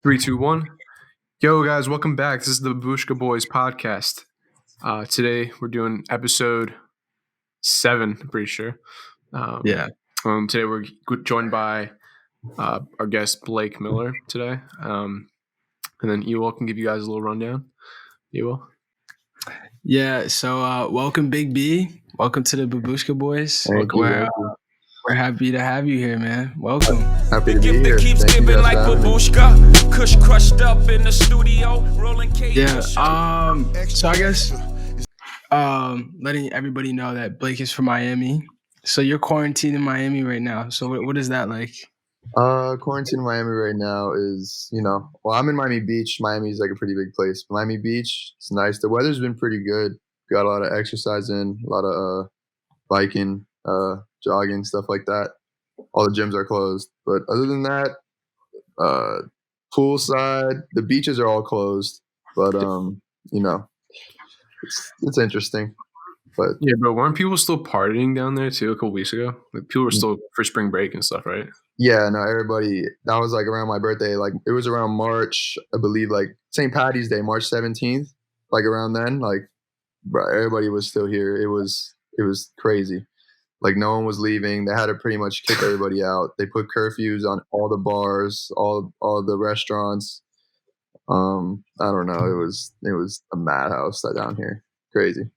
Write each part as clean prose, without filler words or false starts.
Three, two, one. Yo, guys, welcome back. This is the Babushka Boys podcast. Today we're doing episode 7. I'm pretty sure. Yeah. Today we're joined by our guest Blake Miller today, and then Ewell can give you guys a little rundown. Ewell. Yeah. So welcome, Big B. Welcome to the Babushka Boys. Thank you. We're happy to have you here, man. Welcome. Happy to be here. Thank you guys for having me. Kush crushed up in the studio, rolling cake. Yeah. So I guess letting everybody know that Blake is from Miami. So you're quarantined in Miami right now. So what is that like? Quarantine in Miami right now is, I'm in Miami Beach. Miami is like a pretty big place. Miami Beach, it's nice. The weather's been pretty good. Got a lot of exercise in, a lot of biking, jogging, stuff like that. All the gyms are closed. But other than that, poolside, the beaches are all closed. But, it's interesting. But Yeah, but weren't people still partying down there too a couple weeks ago? Like people were still for spring break and stuff, right? yeah, no, everybody, that was like around my birthday. Like it was around March, I believe, like St. Patty's Day, March 17th, like around then, like bro, everybody was still here. It was crazy. Like no one was leaving. They had to pretty much kick everybody out. They put curfews on all the bars, all the restaurants. I don't know. It was a madhouse down here. Crazy.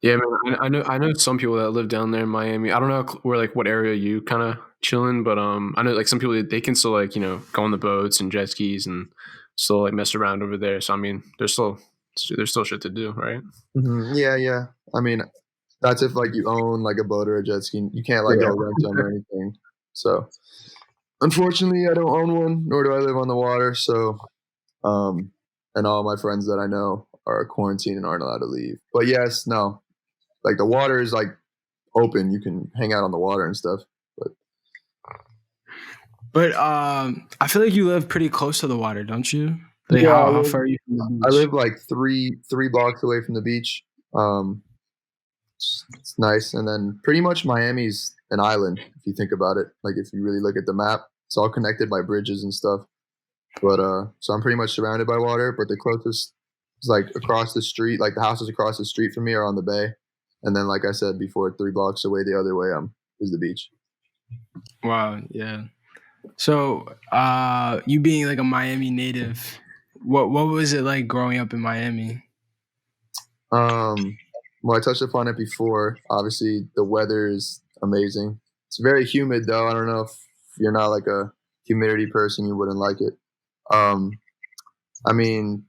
Yeah, man. I know some people that live down there in Miami. I don't know what area you kind of chilling, but I know like some people they can still go on the boats and jet skis and still like mess around over there. So I mean, there's still shit to do, right? Mm-hmm. Yeah. I mean, that's if like you own like a boat or a jet ski. You can't like go rent them or anything. So unfortunately, I don't own one, nor do I live on the water. So, and all my friends that I know are quarantined and aren't allowed to leave. But yes, no, like the water is like open. You can hang out on the water and stuff. But I feel like you live pretty close to the water, don't you? Like Yeah, how far are you from the beach? I live like three blocks away from the beach. It's nice, and then pretty much Miami's an island if you think about it. Like if you really look at the map, it's all connected by bridges and stuff. But so I'm pretty much surrounded by water. But the closest is like across the street. Like the houses across the street from me are on the bay, and then like I said before, 3 blocks away the other way is the beach. Wow, yeah. So, you being like a Miami native, what was it like growing up in Miami? Well, I touched upon it before. Obviously, the weather is amazing. It's very humid, though. I don't know if you're not like a humidity person, you wouldn't like it. I mean,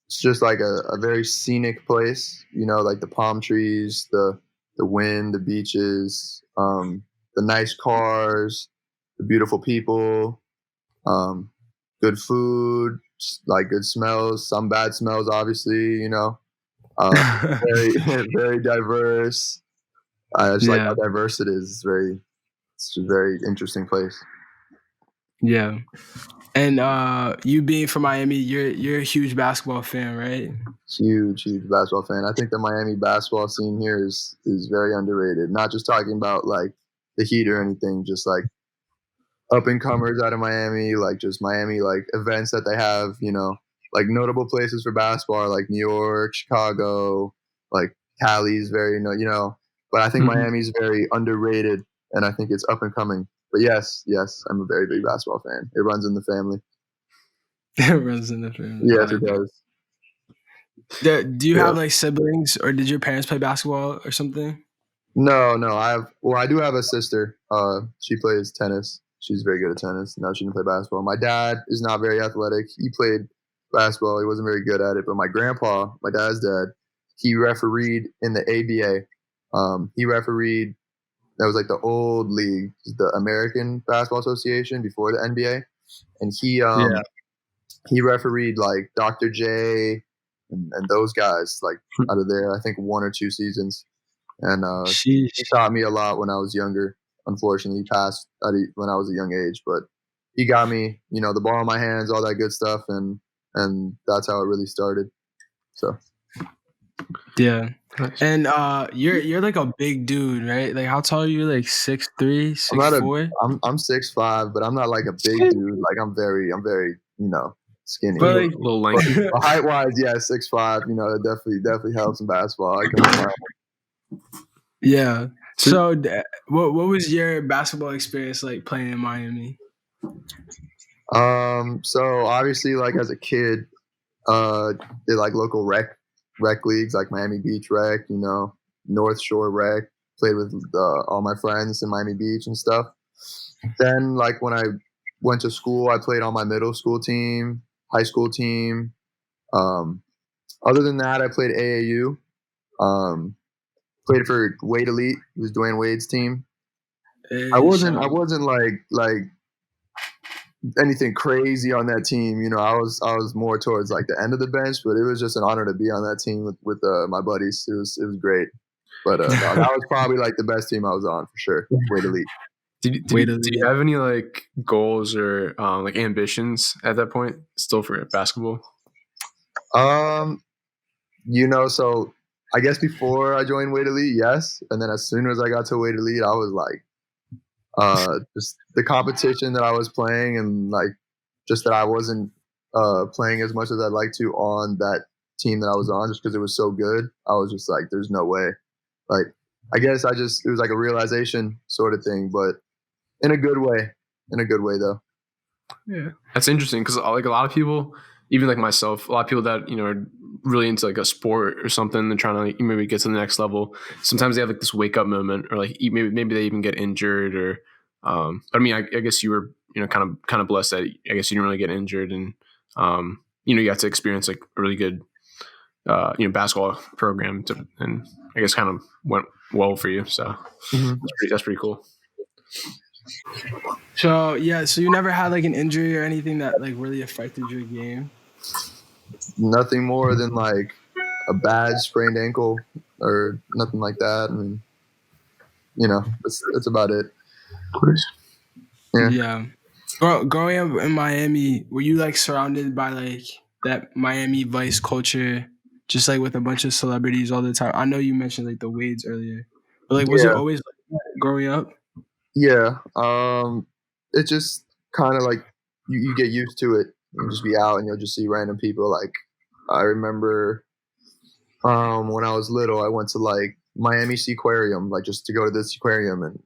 it's just like a very scenic place. Like the palm trees, the wind, the beaches, the nice cars, the beautiful people, good food, like good smells, some bad smells, obviously, very, very diverse. I just like how diverse it is. It's a very interesting place. Yeah. And you being from Miami, you're a huge basketball fan, right? Huge basketball fan. I think the Miami basketball scene here is very underrated. Not just talking about like the Heat or anything, just like up and comers out of Miami, like just Miami like events that they have, like notable places for basketball are like New York, Chicago, like Cali's very, but I think Miami's very underrated and I think it's up and coming. But yes, I'm a very big basketball fan. It runs in the family. It runs in the family. Yes, it does. Do you have like siblings or did your parents play basketball or something? No, I do have a sister. She plays tennis. She's very good at tennis. No, she didn't play basketball. My dad is not very athletic. He played basketball. He wasn't very good at it. But my grandpa, my dad's dad, he refereed in the ABA. He refereed, that was like the old league, the American Basketball Association before the NBA. And he refereed like Dr. J and those guys like out of there, I think 1 or 2 seasons. And he taught me a lot when I was younger. Unfortunately, he passed when I was a young age, but he got me, the ball in my hands, all that good stuff, and that's how it really started. So, yeah. And you're like a big dude, right? Like how tall are you? Like 6'3", 6'4"? I'm 6'5", but I'm not like a big dude. Like I'm very skinny. But like, little lengthy. But height-wise, yeah, 6'5", it definitely helps in basketball. I can yeah. So what was your basketball experience like playing in Miami? So obviously, like as a kid, did like local rec leagues, like Miami Beach Rec, North Shore Rec. Played with all my friends in Miami Beach and stuff. Then, like when I went to school, I played on my middle school team, high school team. Other than that, I played AAU. Played for Wade Elite. It was Dwayne Wade's team. I wasn't like anything crazy on that team. I was more towards like the end of the bench, but it was just an honor to be on that team with my buddies. It was great. But no, that was probably like the best team I was on for sure. Wade Elite. Did you have any like goals or like ambitions at that point still for basketball? So I guess before I joined Wade Elite, yes, and then as soon as I got to Wade Elite, I was like, just the competition that I was playing, and like just that I wasn't playing as much as I'd like to on that team that I was on, just because it was so good. I was just like, there's no way. Like, I guess it was like a realization sort of thing, but in a good way. In a good way, though. Yeah, that's interesting because like a lot of people, even like myself, a lot of people that are really into like a sport or something and trying to like, maybe get to the next level. Sometimes they have like this wake up moment, or like maybe they even get injured, or I mean, I guess you were kind of blessed that I guess you didn't really get injured, and you got to experience like a really good basketball program and I guess kind of went well for you. So that's pretty cool. So you never had like an injury or anything that like really affected your game? Nothing more than like a bad sprained ankle or nothing like that. I mean, that's about it. Yeah. Growing up in Miami, were you like surrounded by like that Miami Vice culture, just like with a bunch of celebrities all the time? I know you mentioned like the Wades earlier, but like was it always like that growing up? Yeah. It's just kind of like you get used to it. You'll just be out and you'll just see random people. Like I remember when I was little, I went to like Miami Seaquarium, like just to go to this aquarium, and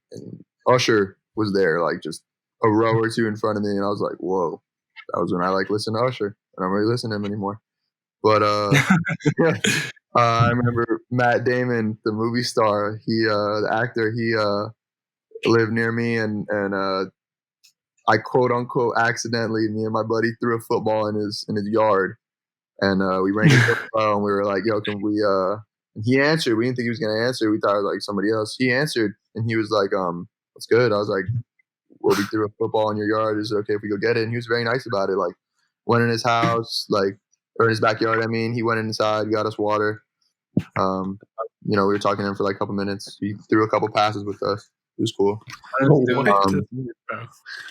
Usher was there, like just a row or two in front of me, and I was like, whoa. That was when I like listened to Usher. I don't really listen to him anymore. But I remember Matt Damon, the movie star, the actor, he lived near me, and I quote unquote accidentally, me and my buddy threw a football in his yard, and we ran into football, and we were like, yo, can we and he answered. We didn't think he was gonna answer. We thought it was like somebody else. He answered, and he was like, what's good? I was like, well, we threw a football in your yard. Is it okay if we go get it? And he was very nice about it. Like, went in his house, or in his backyard. I mean, he went inside, got us water. We were talking to him for like a couple minutes. He threw a couple passes with us. It was cool.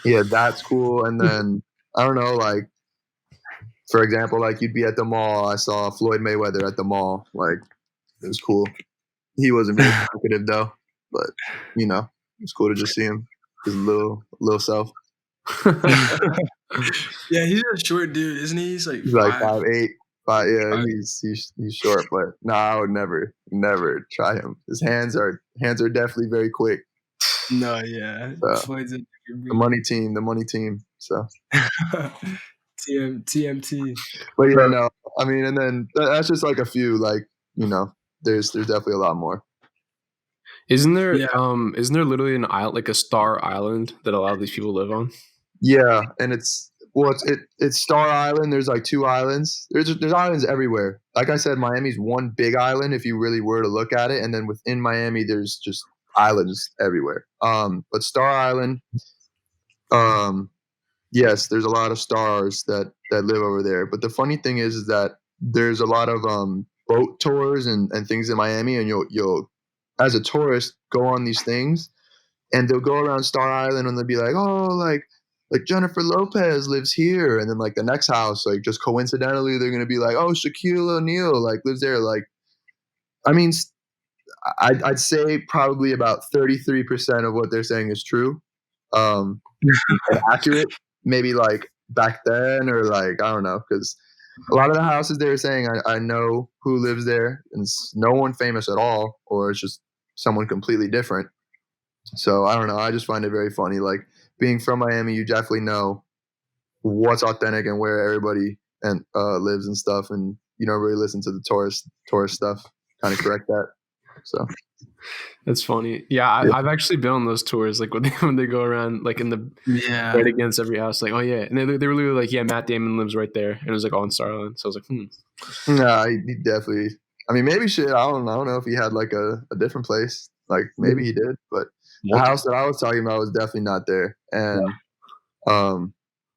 Yeah, that's cool. And then I don't know, like for example, like you'd be at the mall. I saw Floyd Mayweather at the mall. Like it was cool. He wasn't very talkative though, but it was cool to just see him, his little self. Yeah, he's a short dude, isn't he? He's like 5'8". Yeah, he's short, but no, I would never try him. His hands are definitely very quick. No, yeah. So, the money team. So TMT. But yeah, no. I mean, and then that's just like a few. Like there's definitely a lot more. Isn't there literally an island, like a star island that a lot of these people live on? Yeah, and it's Star Island. There's like two islands. There's islands everywhere. Like I said, Miami's one big island if you really were to look at it, and then within Miami, there's just islands everywhere. But Star Island, yes, there's a lot of stars that live over there. But the funny thing is that there's a lot of boat tours and things in Miami, and you'll as a tourist go on these things, and they'll go around Star Island and they'll be like, oh, like Jennifer Lopez lives here, and then like the next house, like just coincidentally, they're gonna be like, oh, Shaquille O'Neal like lives there. Like, I mean, I'd say probably about 33% of what they're saying is true, and accurate. Maybe like back then, or like I don't know, because a lot of the houses they were saying I know who lives there, and it's no one famous at all, or it's just someone completely different. So I don't know. I just find it very funny. Like being from Miami, you definitely know what's authentic and where everybody and lives and stuff, and you don't really listen to the tourist stuff. Kind of correct that. So That's funny. Yeah, I've actually been on those tours, like when they go around, like in the right against every house, like, oh yeah, and they were literally like, yeah, Matt Damon lives right there, and it was like all in Star Island. So I was like, Nah, he definitely. I mean, maybe shit. I don't know if he had like a different place. Like maybe he did, but the house that I was talking about was definitely not there. And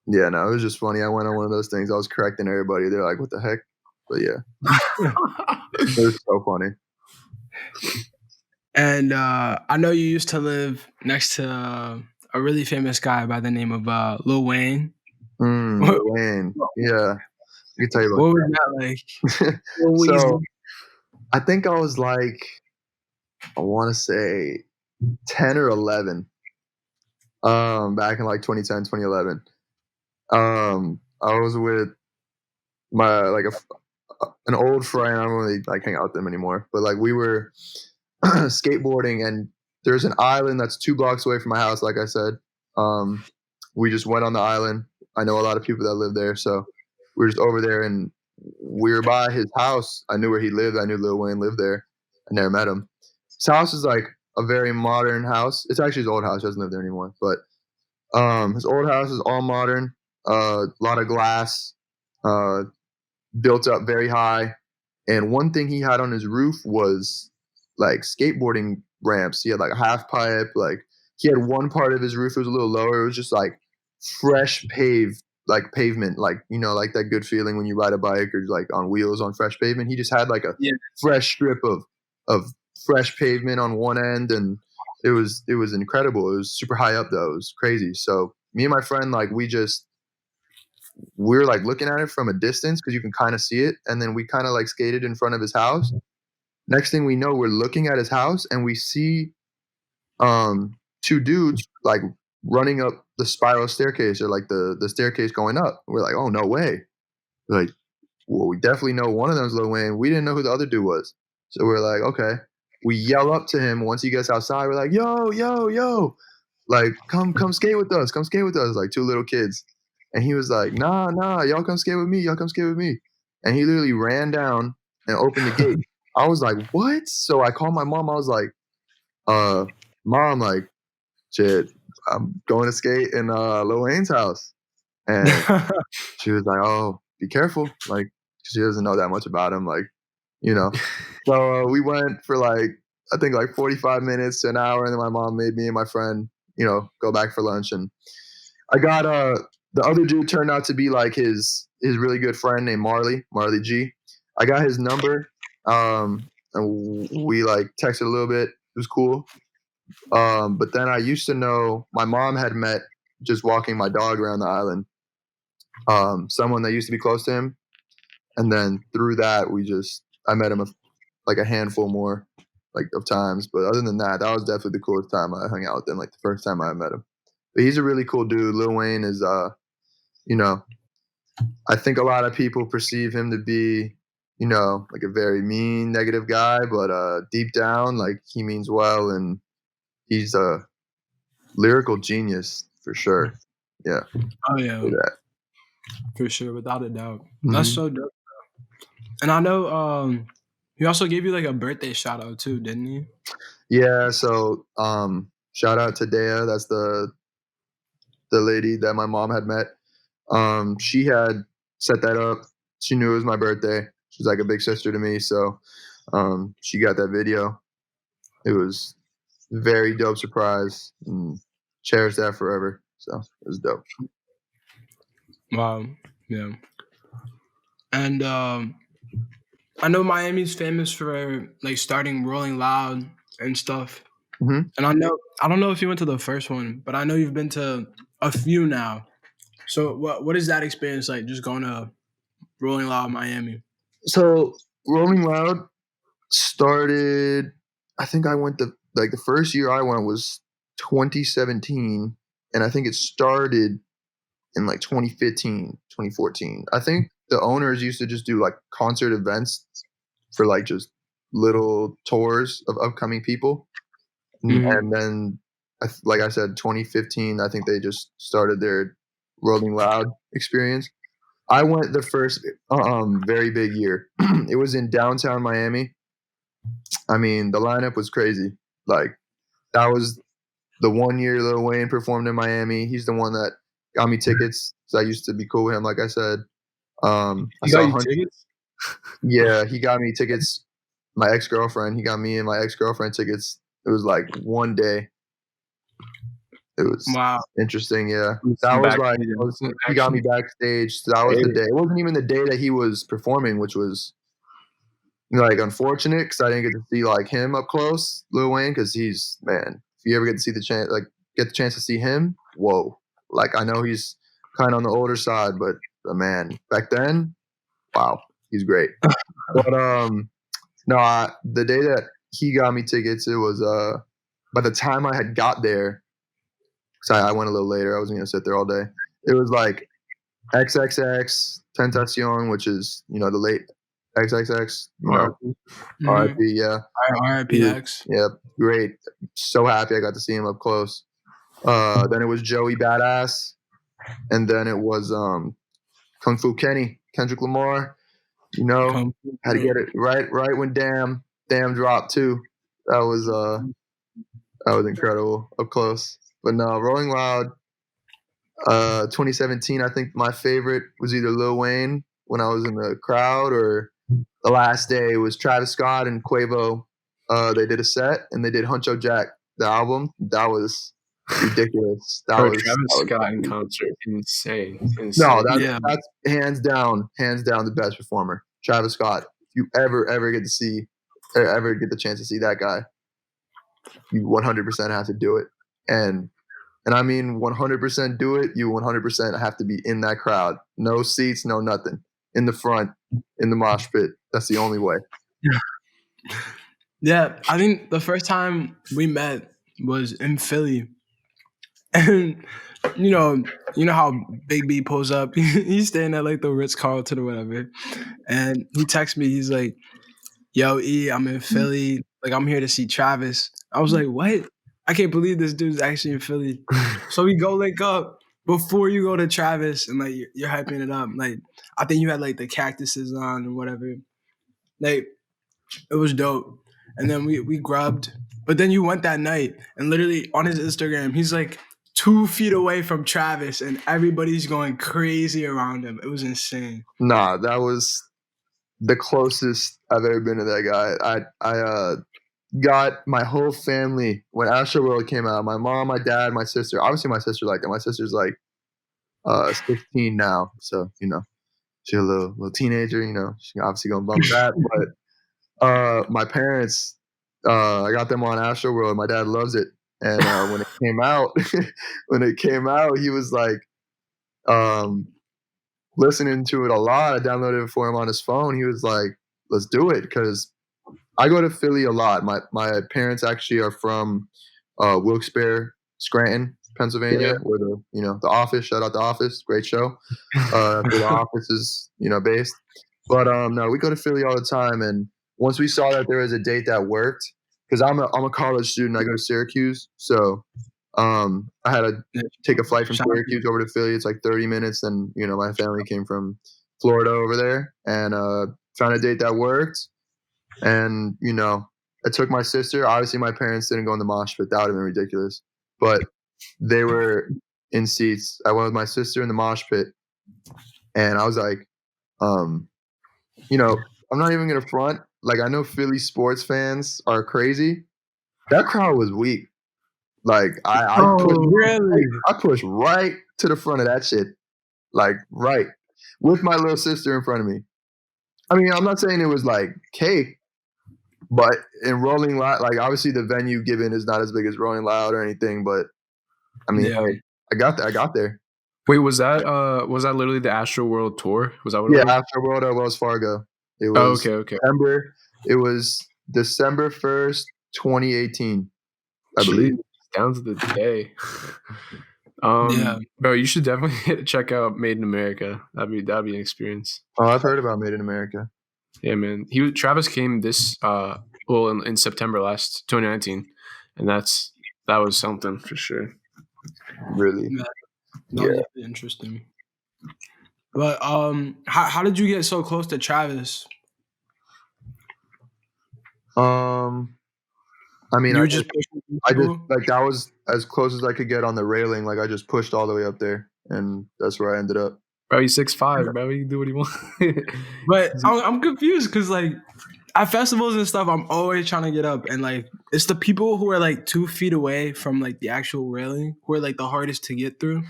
yeah, no, it was just funny. I went on one of those things. I was correcting everybody. They're like, "What the heck?" But yeah, it was so funny. And I know you used to live next to a really famous guy by the name of Lil Wayne. Lil Wayne. Yeah. I can tell you about what was that like? So I think I was like, I want to say 10 or 11 back in like 2010, 2011. I was with my like an old friend. I don't really like hang out with them anymore, but like we were skateboarding, and there's an island that's 2 blocks away from my house. Like I said, we just went on the island. I know a lot of people that live there, so we were just over there, and we were by his house. I knew where he lived. I knew Lil Wayne lived there. I never met him. His house is like a very modern house. It's actually his old house. He doesn't live there anymore, but his old house is all modern. A lot of glass, built up very high. And one thing he had on his roof was like skateboarding ramps. He had like a half pipe. Like he had one part of his roof was a little lower. It was just like fresh paved, like pavement, like you know, like that good feeling when you ride a bike or like on wheels on fresh pavement. He just had like a fresh strip of fresh pavement on one end, and it was incredible. It was super high up though. It was crazy. So me and my friend, like we're like looking at it from a distance because you can kind of see it, and then we kind of like skated in front of his house. Next thing we know, we're looking at his house and we see 2 dudes like running up the spiral staircase, or like the staircase going up. We're like, oh no way. We're like, well, we definitely know one of them's Lil Wayne. We didn't know who the other dude was. So we're like, okay. We yell up to him once he gets outside. We're like, yo, like come skate with us. Come skate with us. Like 2 little kids. And he was like, nah, y'all come skate with me. And he literally ran down and opened the gate. I was like, what? So I called my mom. I was like, Mom, like, shit, I'm going to skate in Lil Wayne's house. And she was like, oh, be careful. Like, she doesn't know that much about him. Like, you know. So we went for like, I think like 45 minutes to an hour. And then my mom made me and my friend, you know, go back for lunch. And I got the other dude turned out to be like his really good friend named Marley G. I got his number, and we like texted a little bit. It was cool. But then I used to know my mom had met just walking my dog around the island, someone that used to be close to him, and then through that I met him like a handful more like of times. But other than that, that was definitely the coolest time I hung out with him. Like the first time I met him. But he's a really cool dude. Lil Wayne is, you know, I think a lot of people perceive him to be, you know, like a very mean, negative guy, but deep down, like he means well, and he's a lyrical genius for sure. Yeah. Oh yeah. For sure, without a doubt. That's so dope. And I know he also gave you like a birthday shout out too, didn't he? Yeah, so shout out to Dea. That's the lady that my mom had met. She had set that up. She knew it was my birthday. She's like a big sister to me, so she got that video. It was a very dope surprise, and cherish that forever. So it was dope. Wow. Yeah. And I know Miami's famous for like starting Rolling Loud and stuff. Mm-hmm. And I don't know if you went to the first one, but I know you've been to a few now. So what is that experience like, just going to Rolling Loud Miami? So Rolling Loud started, I think I went to, like the first year I went was 2017. And I think it started in like 2015, 2014. I think the owners used to just do like concert events for like just little tours of upcoming people. And then, like I said, 2015, I think they just started their Rolling Loud experience. I went the first very big year. It was in downtown Miami. I mean, the lineup was crazy. Like, that was the 1 year Lil Wayne performed in Miami. He's the one that got me tickets. So I used to be cool with him, like I said. He got you tickets? Yeah, he got me tickets. My ex-girlfriend, he got me and my ex-girlfriend tickets. It was like one day. It was interesting, yeah. That was like, he got me backstage. So that was the day. It wasn't even the day that he was performing, which was like unfortunate because I didn't get to see like him up close, Lil Wayne, because he's, man, if you ever get to see the chance to see him, whoa. Like, I know he's kind of on the older side, but man, back then, wow, he's great. But no, the day that he got me tickets, it was by the time I had got there, because I went a little later, I wasn't gonna sit there all day. It was like XXX Tentacion, which is, you know, the late XXX, you know, RIP, yeah, RIPX, yeah, great. So happy I got to see him up close. Then it was Joey Badass, and then it was Kung Fu Kenny, Kendrick Lamar. You know, had to get it right when Damn dropped too. That was incredible up close. But no, Rolling Loud, 2017. I think my favorite was either Lil Wayne when I was in the crowd, or the last day was Travis Scott and Quavo. They did a set and they did Huncho Jack, the album. That was ridiculous. Travis Scott in concert, insane. No, that's hands down the best performer. Travis Scott. If you ever get to see, or ever get the chance to see that guy, you 100% have to do it. And I mean 100% do it. You 100% have to be in that crowd. No seats, no nothing. In the front, in the mosh pit. That's the only way. Yeah, I think the first time we met was in Philly. And you know how Big B pulls up. He's staying at like the Ritz-Carlton or whatever. And he texts me, he's like, "Yo, E, I'm in Philly. Like, I'm here to see Travis." I was like, "What? I can't believe this dude's actually in Philly." So we go link up before you go to Travis, and like you're hyping it up. Like, I think you had like the cactuses on or whatever. Like, it was dope. And then we grubbed. But then you went that night, and literally on his Instagram, he's like 2 feet away from Travis, and everybody's going crazy around him. It was insane. Nah, that was the closest I've ever been to that guy. I got my whole family when Astroworld came out. My mom, my dad, my sister. Obviously, my sister liked it. My sister's like 16 now, so you know she's a little teenager. You know, she's obviously gonna bump that. But my parents, I got them on Astroworld. My dad loves it, and when it came out, he was like listening to it a lot. I downloaded it for him on his phone. He was like, "Let's do it," because I go to Philly a lot. My parents actually are from Wilkes-Barre, Scranton, Pennsylvania, where the Office. Shout out The Office, great show. Where The Office is based. But no, we go to Philly all the time. And once we saw that there was a date that worked, because I'm a college student, I go to Syracuse, so I had to take a flight from Syracuse over to Philly. It's like 30 minutes, and my family came from Florida over there, and found a date that worked. And I took my sister. Obviously, my parents didn't go in the mosh pit. That would have been ridiculous. But they were in seats. I went with my sister in the mosh pit, and I was like, I'm not even gonna front. Like, I know Philly sports fans are crazy. That crowd was weak. Like, I pushed right to the front of that shit, like right, with my little sister in front of me. I mean, I'm not saying it was like cake, but in Rolling Loud, like obviously the venue given is not as big as Rolling Loud or anything, but I mean, I got there. Wait, was that literally the Astroworld tour? Was that what it was? Yeah, Astroworld at Wells Fargo. It was okay. It was December 1st, 2018, I believe. Down to the day. Yeah. Bro, you should definitely check out Made in America. That'd be an experience. Oh, I've heard about Made in America. Yeah, man. Travis came this in September 2019, and that was something for sure. Really? Yeah. That was really interesting. But how did you get so close to Travis? I mean, You I were just pushing like that was as close as I could get on the railing. Like I just pushed all the way up there, and that's where I ended up. Bro, he's 6'5", bro. He can do what he wants. But I'm confused because like at festivals and stuff, I'm always trying to get up, and like it's the people who are like 2 feet away from like the actual railing who are like the hardest to get through.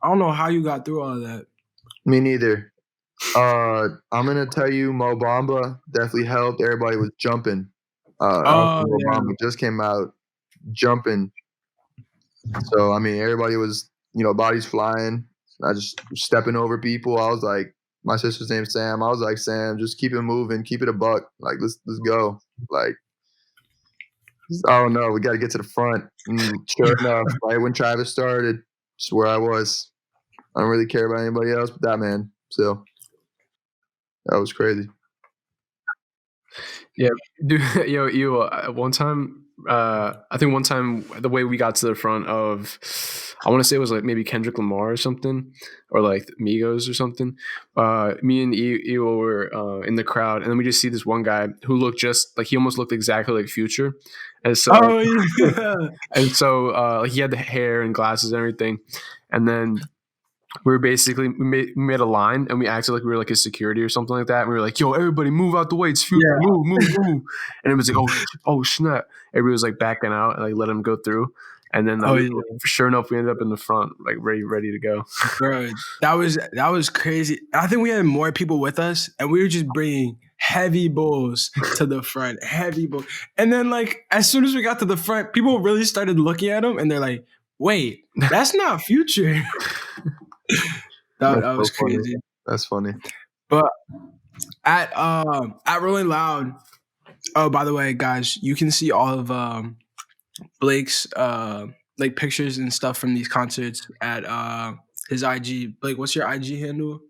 I don't know how you got through all of that. Me neither. I'm gonna tell you, Mo Bamba definitely helped. Everybody was jumping. Mo Bamba just came out jumping. So I mean, everybody was bodies flying. I just stepping over people. I was like, my sister's name's Sam. I was like, Sam, just keep it moving, keep it a buck. Like let's go. Like I don't know, we got to get to the front. And sure enough, right when Travis started, just where I was. I don't really care about anybody else but that man. So that was crazy. Yeah, dude. One time, I think one time the way we got to the front of, I want to say it was like maybe Kendrick Lamar or something, or like Migos or something. Me and Ewo were in the crowd, and then we just see this one guy who looked just like, he almost looked exactly like Future, and so and so like he had the hair and glasses and everything, and then we made a line and we acted like we were like his security or something like that. And we were like, yo, everybody move out the way. It's Future. Yeah. Move. And it was like, oh, snap. Everybody was like backing out and like let him go through. And then sure enough, we ended up in the front, like ready to go. Bro, that was crazy. I think we had more people with us and we were just bringing heavy bowls to the front, heavy bowls. And then like, as soon as we got to the front, people really started looking at him and they're like, wait, that's not Future. That was so crazy. That's funny. But at Rolling Loud, oh, by the way, guys, you can see all of Blake's like pictures and stuff from these concerts at his IG. Blake, what's your IG handle?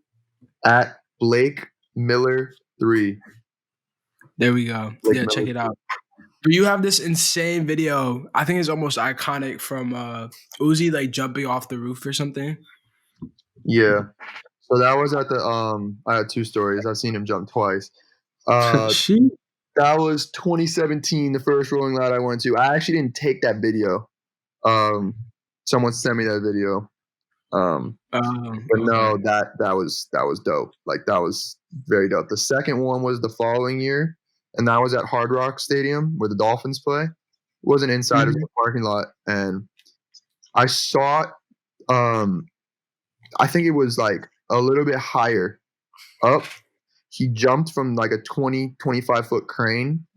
At Blake Miller 3. There we go. Blake Miller. Check it out. But you have this insane video. I think it's almost iconic from Uzi like jumping off the roof or something. Yeah. So that was at the I had 2 stories. I've seen him jump twice. That was 2017, the first Rolling Loud I went to. I actually didn't take that video. Someone sent me that video. But no, that was dope. Like that was very dope. The second one was the following year, and that was at Hard Rock Stadium where the Dolphins play. It wasn't inside, it was in the parking lot. And I saw I think it was like a little bit higher up. He jumped from like a 25 foot crane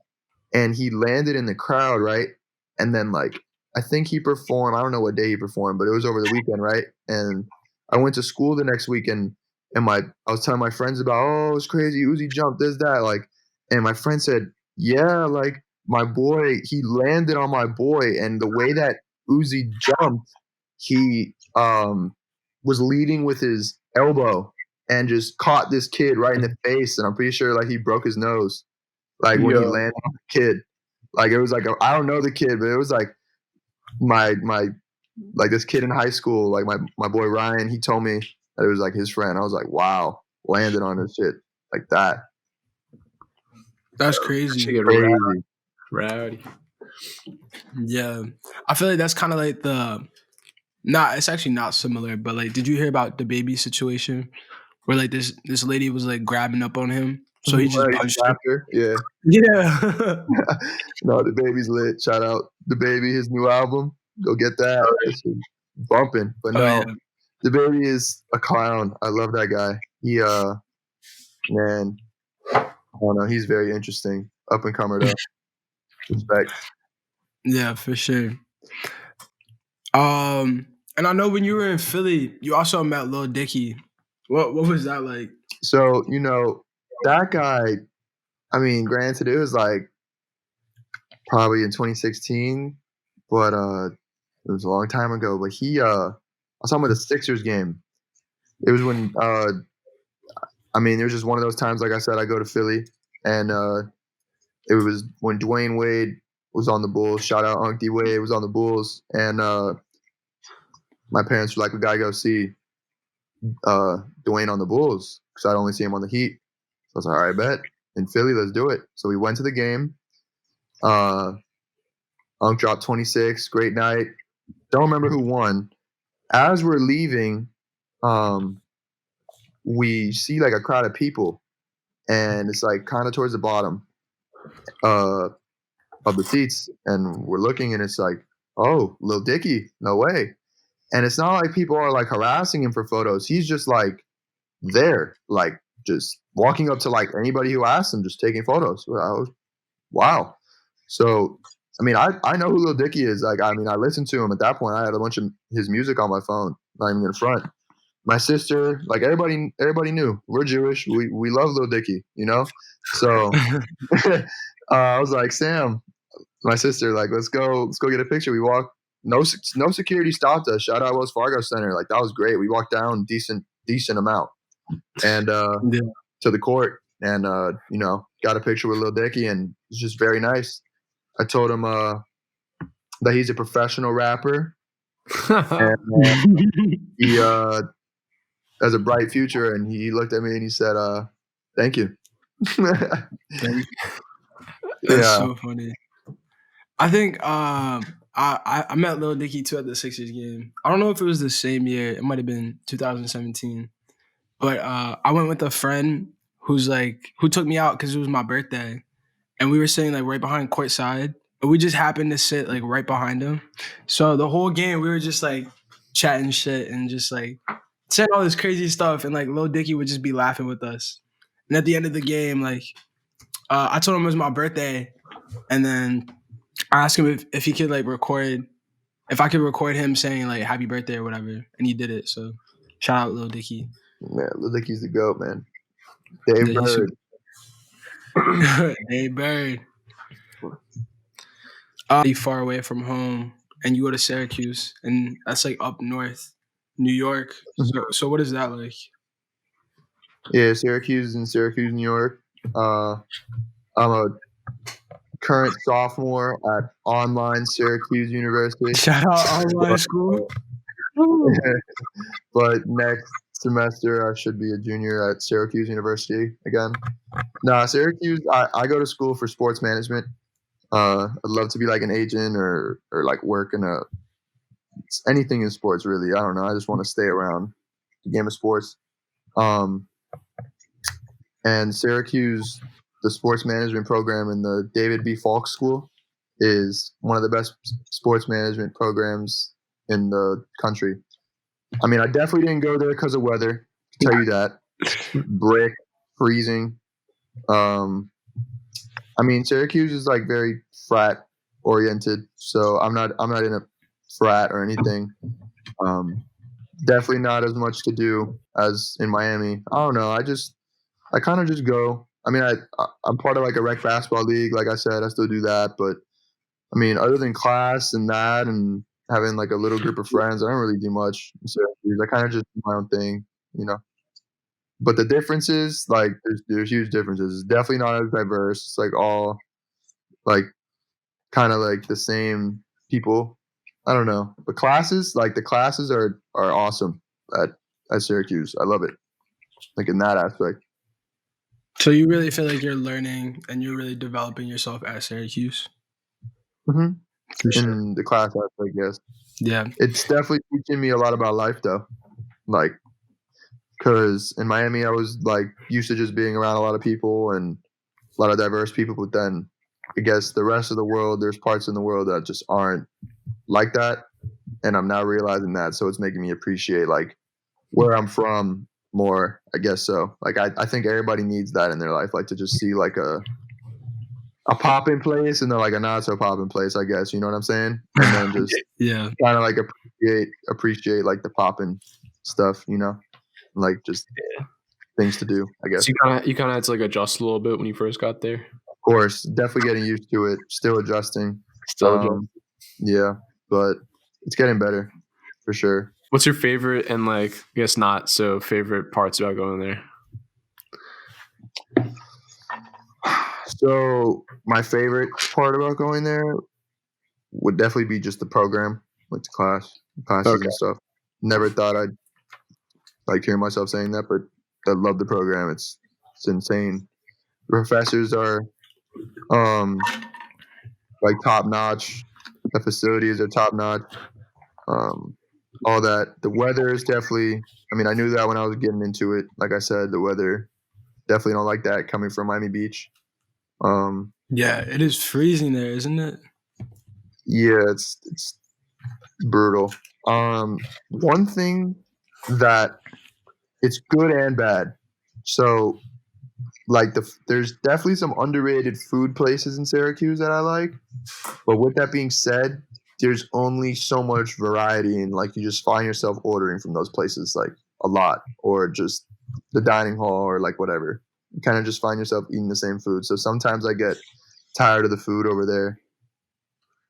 and he landed in the crowd, right? And then like, I think he performed, I don't know what day he performed, but it was over the weekend, right? And I went to school the next week and I was telling my friends about, oh, it's crazy, Uzi jumped, this, that, like, and my friend said, yeah, like my boy, he landed on my boy. And the way that Uzi jumped, he was leading with his elbow and just caught this kid right in the face, and I'm pretty sure like he broke his nose, like when he landed on the kid. Like it was like I don't know the kid, but it was like my like this kid in high school, like my boy Ryan. He told me that it was like his friend. I was like, wow, landed on his shit like that. That's crazy. Rowdy. Yeah, I feel like that's kind of like it's actually not similar, but like, did you hear about the baby situation where like this lady was like grabbing up on him, so he just punched her? Yeah. No, the baby's lit. Shout out the baby, his new album. Go get that. It's bumping. But the baby is a clown. I love that guy. He man, I don't know. He's very interesting. Up and comer though. Respect. Yeah, for sure. And I know when you were in Philly, you also met Lil Dicky. What was that like? So, that guy, I mean, granted, it was like probably in 2016, but it was a long time ago. But he was talking about the Sixers game. It was when it was just one of those times, like I said, I go to Philly, and it was when Dwayne Wade was on the Bulls. Shout out Unc D Wade was on the Bulls, and my parents were like, "We gotta go see Dwayne on the Bulls," because I'd only see him on the Heat. So I was like, "All right, bet in Philly, let's do it." So we went to the game. Unc dropped 26. Great night. Don't remember who won. As we're leaving, we see like a crowd of people, and it's like kind of towards the bottom of the seats, and we're looking, and it's like, oh, Lil Dicky, no way. And it's not like people are like harassing him for photos. He's just like there, like just walking up to like anybody who asks him, just taking photos. Wow. So I know who Lil Dicky is. Like, I listened to him at that point. I had a bunch of his music on my phone, not even in front. My sister, like everybody knew. We're Jewish. We love Lil Dicky, you know? So I was like, Sam, my sister, like, let's go get a picture. We walked, no security stopped us. Shout out Wells Fargo Center. Like, that was great. We walked down decent amount and to the court, and got a picture with Lil Dicky, and it's just very nice. I told him that he's a professional rapper, and he has a bright future. And he looked at me and he said, "Thank you." That's so funny. I think I met Lil Dicky too at the Sixers game. I don't know if it was the same year. It might have been 2017. But I went with a friend who took me out because it was my birthday. And we were sitting like right behind courtside. And we just happened to sit like right behind him. So the whole game we were just like chatting shit and just like saying all this crazy stuff. And like Lil Dicky would just be laughing with us. And at the end of the game, like I told him it was my birthday. And then I asked him if he could like if I could record him saying like happy birthday or whatever. And he did it. So shout out Lil Dicky. Man, Lil Dicky's the GOAT, man. Dave Bird. Dave Bird. Far away from home, and you go to Syracuse, and that's like up north, New York. So what is that like? Yeah, Syracuse in Syracuse, New York. I'm a current sophomore at online Syracuse University. Shout out online school. But next semester I should be a junior at Syracuse University again. Nah, Syracuse, I go to school for sports management. I'd love to be like an agent or like work in anything in sports, really. I don't know. I just want to stay around the game of sports. And Syracuse, the sports management program in the David B. Falk School is one of the best sports management programs in the country. I definitely didn't go there because of weather. I can tell you that. Brick, freezing. Syracuse is like very frat oriented, so I'm not in a frat or anything. Definitely not as much to do as in Miami. I don't know. I kind of just go. I'm part of like a rec basketball league. Like I said, I still do that, but other than class and that and having like a little group of friends, I don't really do much in Syracuse. I kind of just do my own thing, you know. But the differences, like there's huge differences. It's definitely not as diverse. It's like all like kind of like the same people. I don't know. But the classes are awesome at Syracuse. I love it. Like in that aspect. So you really feel like you're learning and you're really developing yourself at Syracuse? Mm-hmm. For sure. In the class aspect, yes. Yeah. It's definitely teaching me a lot about life though. Like, because in Miami, I was like used to just being around a lot of people and a lot of diverse people. But then I guess the rest of the world, there's parts in the world that just aren't like that. And I'm now realizing that. So it's making me appreciate like where I'm from more, I guess so. Like I think everybody needs that in their life, like to just see like a popping place and then like a not so popping place, I guess. You know what I'm saying? And then just kind of like appreciate like the popping stuff, you know? Like just things to do, I guess. So you kind of had to like adjust a little bit when you first got there. Of course, definitely getting used to it. Still adjusting. Yeah, but it's getting better for sure. What's your favorite and like I guess not so favorite parts about going there? So my favorite part about going there would definitely be just the program, like the classes Okay. and stuff. Never thought I'd like hear myself saying that, but I love the program. It's insane. The professors are like top notch. The facilities are top notch. All that. The weather is definitely. I mean, I knew that when I was getting into it. Like I said, the weather definitely don't like that coming from Miami Beach. Yeah, it is freezing there, isn't it? Yeah, it's brutal. One thing that it's good and bad. So, like there's definitely some underrated food places in Syracuse that I like. But with that being said, there's only so much variety, and like you just find yourself ordering from those places like a lot, or just the dining hall, or like whatever. You kind of just find yourself eating the same food. So sometimes I get tired of the food over there.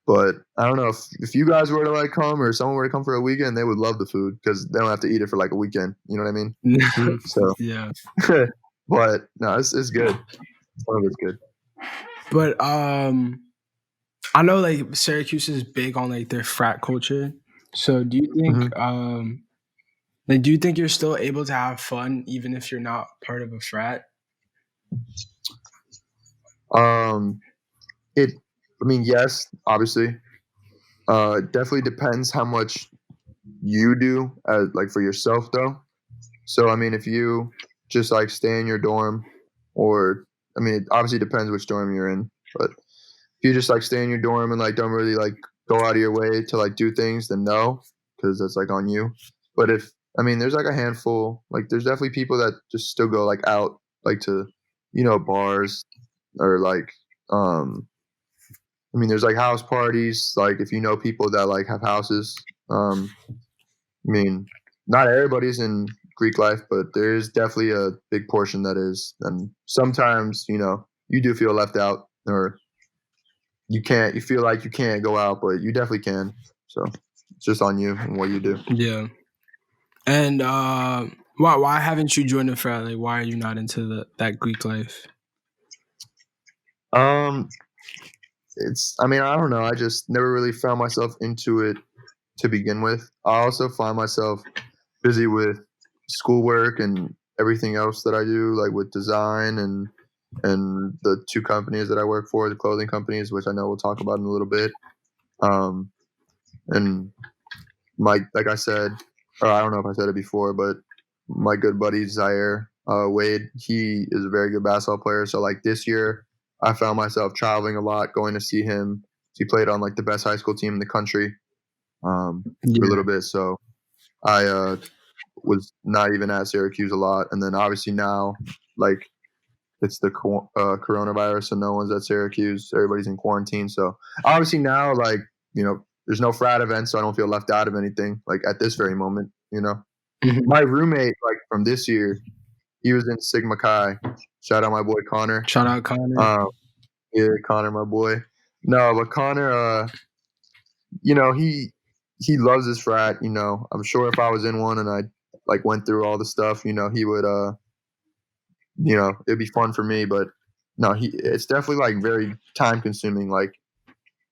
But I don't know if you guys were to like come, or someone were to come for a weekend, they would love the food because they don't have to eat it for like a weekend. You know what I mean? So, Yeah. but no, it's good. Some of it's good. But I know like Syracuse is big on like their frat culture. So do you think like do you think you're still able to have fun even if you're not part of a frat? I mean, yes, obviously. It definitely depends how much you do like for yourself though. So I mean, if you just like stay in your dorm, or I mean, it obviously depends which dorm you're in, but if you just like stay in your dorm and like don't really like go out of your way to like do things, then no, because that's like on you. But if I mean, there's like a handful, like there's definitely people that just still go like out, like to, bars, or like I mean, there's like house parties, like if you know people that like have houses. I mean, not everybody's in Greek life, but there is definitely a big portion that is. And sometimes, you do feel left out, or you feel like you can't go out, but you definitely can. So it's just on you and what you do. Yeah. And why haven't you joined a frat? Like why are you not into that Greek life? I mean, I don't know. I just never really found myself into it to begin with. I also find myself busy with schoolwork and everything else that I do, like with design and the two companies that I work for, the clothing companies, which I know we'll talk about in a little bit. And like I said, or I don't know if I said it before, but my good buddy Zaire Wade, he is a very good basketball player. So like this year, I found myself traveling a lot, going to see him. He played on like the best high school team in the country for a little bit. So I was not even at Syracuse a lot. And then obviously now, like it's the coronavirus, so no one's at Syracuse. Everybody's in quarantine. So obviously now, like, there's no frat events, so I don't feel left out of anything, like at this very moment, My roommate, like from this year, he was in Sigma Chi. Shout out my boy Connor. Shout out Connor. Yeah, Connor, my boy. No, but Connor, he loves his frat. I'm sure if I was in one and I like went through all the stuff, he would, it'd be fun for me. But no, it's definitely like very time consuming. Like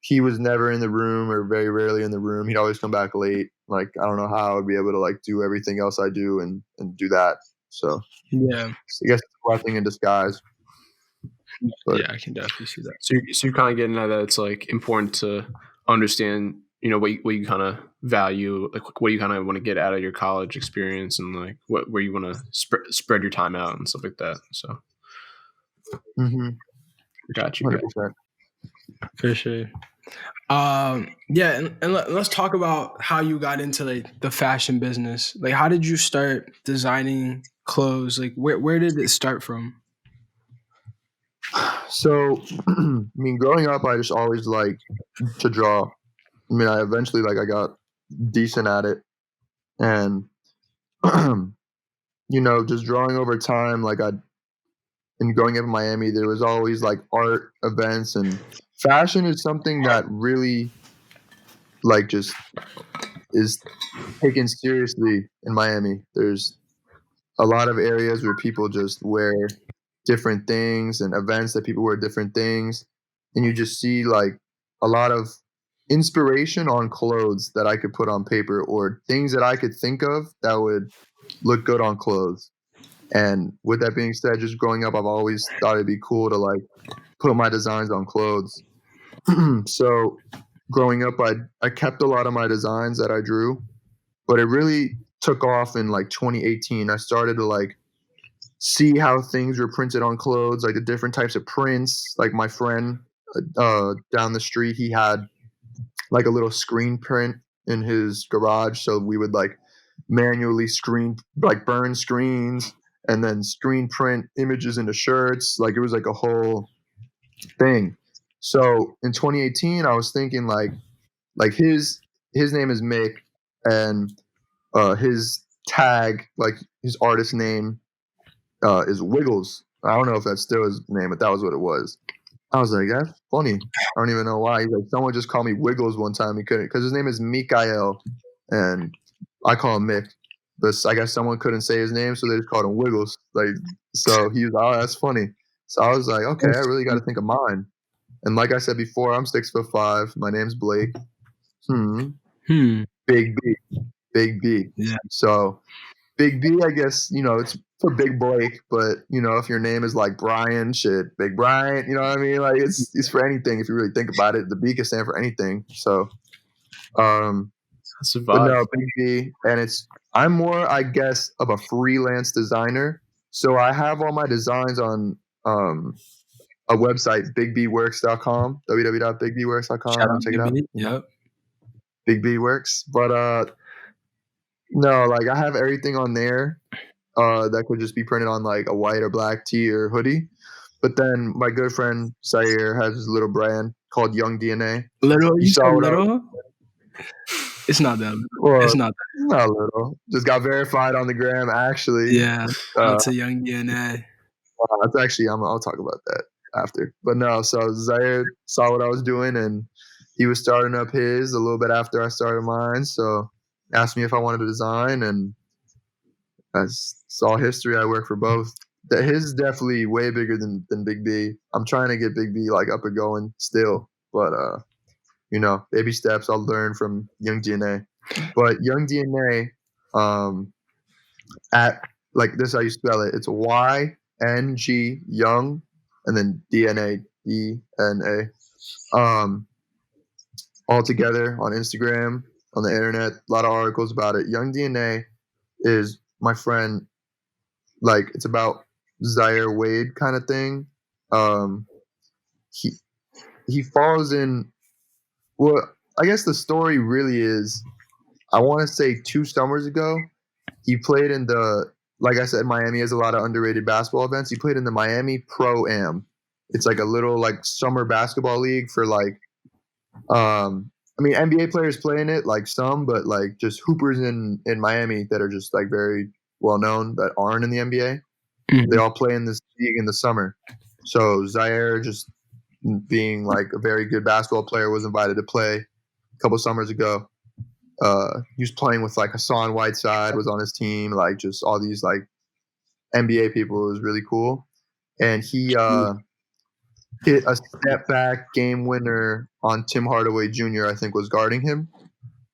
he was never in the room, or very rarely in the room. He'd always come back late. Like I don't know how I would be able to like do everything else I do and do that. So yeah, I guess it's a blessing in disguise. But, yeah, I can definitely see that. So you're kind of getting at that it's like important to understand, what you kind of value, like what you kind of want to get out of your college experience, and like where you want to spread your time out and stuff like that. So, got you. 100%. For sure. Yeah, and let's talk about how you got into like the fashion business. Like, how did you start designing clothes? Like, where did it start from? So, I mean, growing up, I just always liked to draw. I mean, I eventually I got decent at it, and just drawing over time. Like and growing up in Miami, there was always like art events, and fashion is something that really like just is taken seriously in Miami. There's a lot of areas where people just wear different things and events that people wear different things. And you just see like a lot of inspiration on clothes that I could put on paper or things that I could think of that would look good on clothes. And with that being said, just growing up, I've always thought it'd be cool to like put my designs on clothes. So growing up, I kept a lot of my designs that I drew, but it really took off in like 2018. I started to like see how things were printed on clothes, like the different types of prints. Like my friend down the street, he had like a little screen print in his garage, so we would like manually burn screens and then screen print images into shirts. Like it was like a whole thing. So in 2018, I was thinking like his name is Mick, and his tag, like his artist name, is Wiggles. I don't know if that's still his name, but that was what it was. I was like, that's funny. I don't even know why. He's like, someone just called me Wiggles one time. He couldn't, because his name is Mikael, and I call him Mick. But I guess someone couldn't say his name, so they just called him Wiggles. Like, so he was, oh, that's funny. So I was like, okay, I really got to think of mine. And like I said before, I'm 6'5". My name's Blake. Big B. Yeah. So Big B, I guess, it's for Big Blake, but if your name is like Brian, Big Brian, you know what I mean? Like it's for anything if you really think about it. The B can stand for anything. So That's a but vibe. no, Big B, and I'm more, I guess, of a freelance designer. So I have all my designs on a website, bigbworks.com, www.bigbworks.com. Shout out Check it out. Yep. Big B Works. But no, like I have everything on there that could just be printed on like a white or black tee or hoodie. But then my good friend Zaire has his little brand called Young DNA. Little? You said saw little? It's not that. Well, It's not that. not little. Just got verified on the gram, actually. Yeah. That's a Young DNA. That's actually, I'll talk about that after. But no, so Zaire saw what I was doing, and he was starting up his a little bit after I started mine. So asked me if I wanted to design, and as saw history, I work for both. His is definitely way bigger than Big B. I'm trying to get Big B like up and going still, but baby steps. I'll learn from Young DNA. But Young DNA, at like this, how you spell it? It's YNG Young, and then DNA DNA. All together on Instagram, on the internet, a lot of articles about it. Young DNA is my friend. Like it's about Zaire Wade kind of thing. He falls in. Well, I guess the story really is, I want to say 2 summers ago, he played in like I said, Miami has a lot of underrated basketball events. He played in the Miami Pro-Am. It's like a little like summer basketball league for like, NBA players play in it, like some, but like just hoopers in Miami that are just like very well known that aren't in the NBA. Mm-hmm. They all play in this league in the summer. So Zaire, just being like a very good basketball player, was invited to play a couple summers ago. He was playing with like Hassan Whiteside was on his team, like just all these like NBA people. It was really cool. And he hit a step back game winner on Tim Hardaway Jr., I think was guarding him.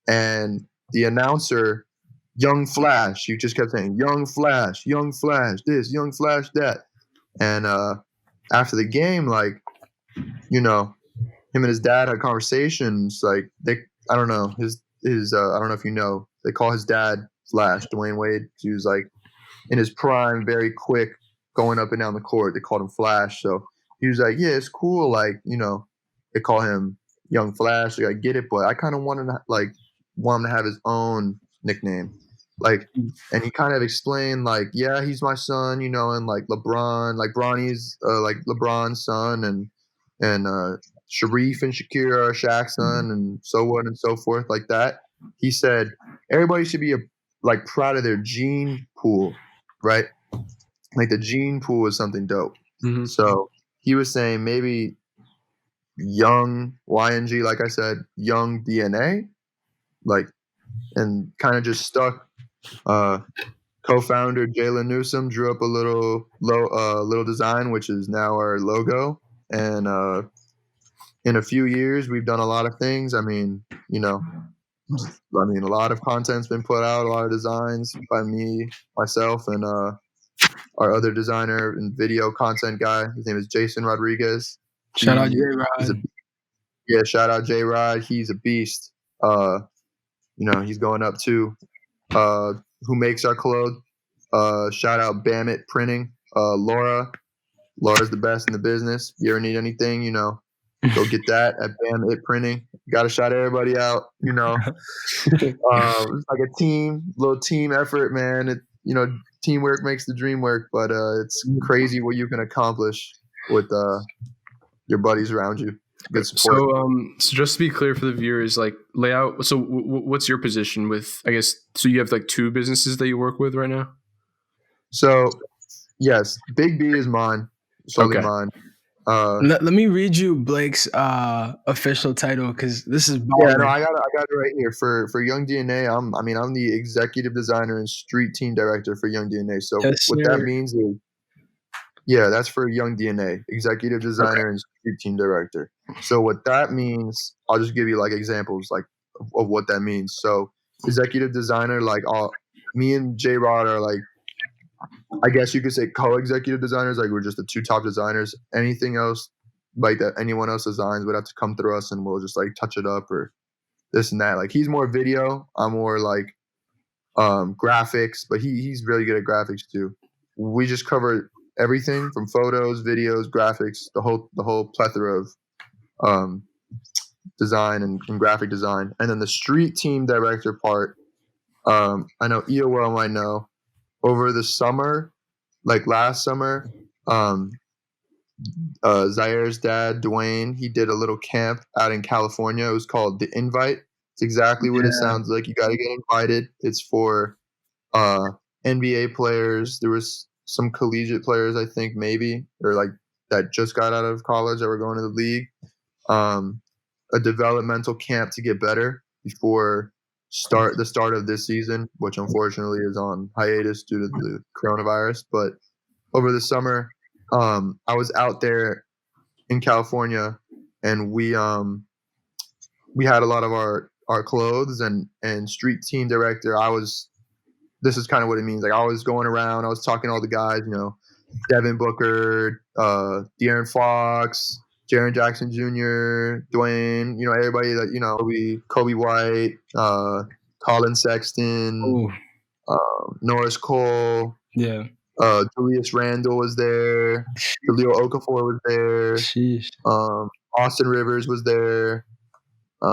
And the announcer, Young Flash, he just kept saying, Young Flash, this, Young Flash, that. And after the game, like, him and his dad had conversations. Like, I don't know, his I don't know if you know, they call his dad Flash, Dwayne Wade. He was like in his prime, very quick, going up and down the court. They called him Flash. So he was like, yeah, it's cool. Like, they call him Young Flash. Like, I get it, but I kind of want him to have his own nickname. Like, and he kind of explained, like, yeah, he's my son, and like LeBron, like Bronny's like LeBron's son, and Sharif and Shakira are Shaq's son, and so on and so forth, like that. He said everybody should be proud of their gene pool, right? Like the gene pool is something dope. Mm-hmm. So he was saying maybe Young YNG, like I said, Young DNA, like and kind of just stuck. Co-founder Jalen Newsom drew up a little design, which is now our logo. And in a few years, we've done a lot of things. I mean, a lot of content's been put out, a lot of designs by me, myself, and our other designer and video content guy. His name is Jason Rodriguez. Shout out J-Rod. Shout out J-Rod. He's a beast. He's going up too. Who makes our clothes? Shout out Bamit Printing. Laura. Laura's the best in the business. If you ever need anything, go get that at Bamit Printing. Got to shout everybody out. It's like a little team effort, man. Teamwork makes the dream work, but it's crazy what you can accomplish with your buddies around you. Good support. So just to be clear for the viewers, like layout. So what's your position with? I guess so. You have like 2 businesses that you work with right now. So yes, Big B is mine. Solely mine. Let me read you Blake's official title because this is baller. Yeah, no, I got it right here for Young DNA. I'm the executive designer and street team director for Young DNA. So what that means is, that's for Young DNA, executive designer and street team director. So what that means, I'll just give you like examples like of what that means. So executive designer, like me and J-Rod are like, I guess you could say co-executive designers. Like we're just the 2 top designers. Anything else like that anyone else designs would have to come through us, and we'll just like touch it up or this and that. Like he's more video, I'm more like graphics, but he's really good at graphics too. We just cover everything from photos, videos, graphics, the whole plethora of design and graphic design. And then the street team director part, I know EOL might know. Over the summer, like last summer, Zaire's dad, Dwayne, he did a little camp out in California. It was called The Invite. It's exactly what it sounds like. You got to get invited. It's for NBA players. There was some collegiate players, I think, maybe, or like that just got out of college that were going to the league. A developmental camp to get better before the start of this season, which unfortunately is on hiatus due to the coronavirus. But over the summer, I was out there in California, and we had a lot of our clothes and street team director. This is kind of what it means. Like I was going around, I was talking to all the guys, Devin Booker, De'Aaron Fox, Jaren Jackson Jr., Dwayne, everybody that, Kobe White, Colin Sexton, Norris Cole. Yeah. Julius Randle was there. Khalil Okafor was there. Sheesh. Austin Rivers was there. I